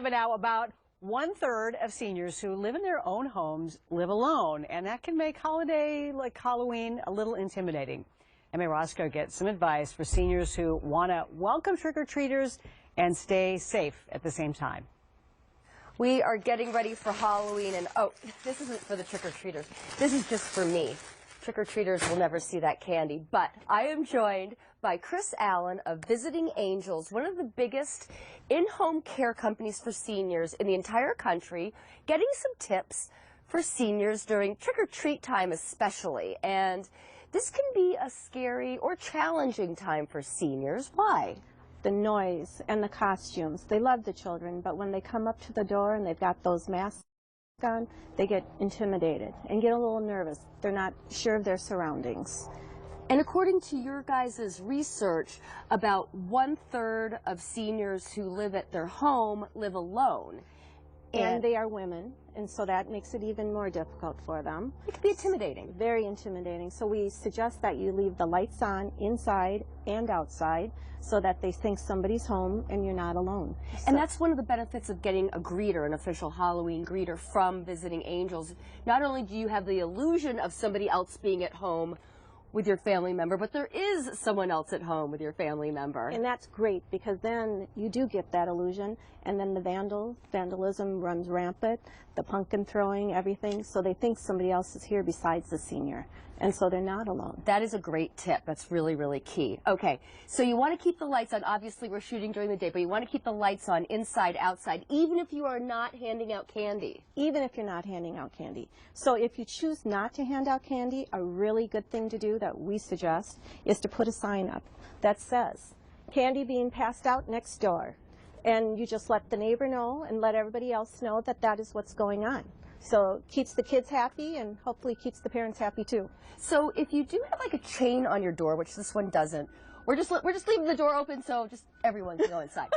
Now, about 1/3 of seniors who live in their own homes live alone, and that can make holiday like Halloween a little intimidating. Emma Roscoe gets some advice for seniors who want to welcome trick-or-treaters and stay safe at the same time. We are getting ready for Halloween, and oh, this isn't for the trick-or-treaters. This is just for me. Trick-or-treaters will never see that candy, but I am joined by Chris Allen of Visiting Angels, one of the biggest in-home care companies for seniors in the entire country, getting some tips for seniors during trick-or-treat time especially. And this can be a scary or challenging time for seniors. Why? The noise and the costumes. They love the children, but when they come up to the door and they've got those masks on, they get intimidated and get a little nervous. They're not sure of their surroundings. And according to your guys' research, about 1/3 of seniors who live at their home live alone. And they are women, and so that makes it even more difficult for them. It can be intimidating. Very intimidating. So we suggest that you leave the lights on inside and outside so that they think somebody's home and you're not alone. And that's one of the benefits of getting a greeter, an official Halloween greeter from Visiting Angels. Not only do you have the illusion of somebody else being at home with your family member, but there is someone else at home with your family member. And that's great, because then you do get that illusion, and then the vandalism runs rampant, the pumpkin throwing, everything, so they think somebody else is here besides the senior, and so they're not alone. That is a great tip. That's really, really key. Okay, so you want to keep the lights on. Obviously, we're shooting during the day, but you want to keep the lights on inside, outside, even if you are not handing out candy. Even if you're not handing out candy. So if you choose not to hand out candy, a really good thing to do that we suggest is to put a sign up that says, "Candy being passed out next door." And you just let the neighbor know and let everybody else know that that is what's going on. So it keeps the kids happy and hopefully keeps the parents happy too. So if you do have like a chain on your door, which this one doesn't, we're just leaving the door open so just everyone can go inside.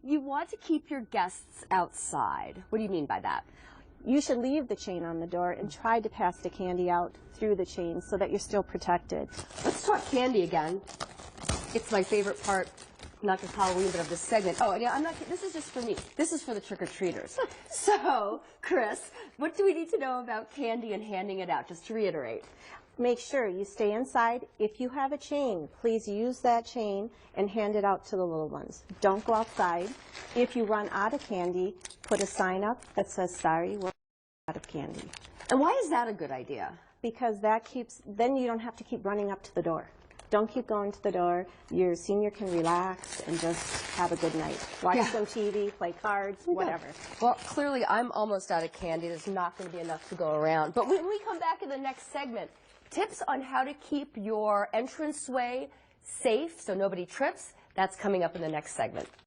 You want to keep your guests outside. What do you mean by that? You should leave the chain on the door and try to pass the candy out through the chain so that you're still protected. Let's talk candy again. It's my favorite part. Not just Halloween, but of this segment. Oh, yeah, I'm not kidding. This is just for me. This is for the trick-or-treaters. So, Chris, what do we need to know about candy and handing it out, just to reiterate? Make sure you stay inside. If you have a chain, please use that chain and hand it out to the little ones. Don't go outside. If you run out of candy, put a sign up that says, "Sorry, we're out of candy." And why is that a good idea? Because that then you don't have to keep running up to the door. Don't keep going to the door. Your senior can relax and just have a good night. Watch some TV, play cards, whatever. Well, clearly I'm almost out of candy. There's not going to be enough to go around. But when we come back in the next segment, tips on how to keep your entranceway safe so nobody trips, that's coming up in the next segment.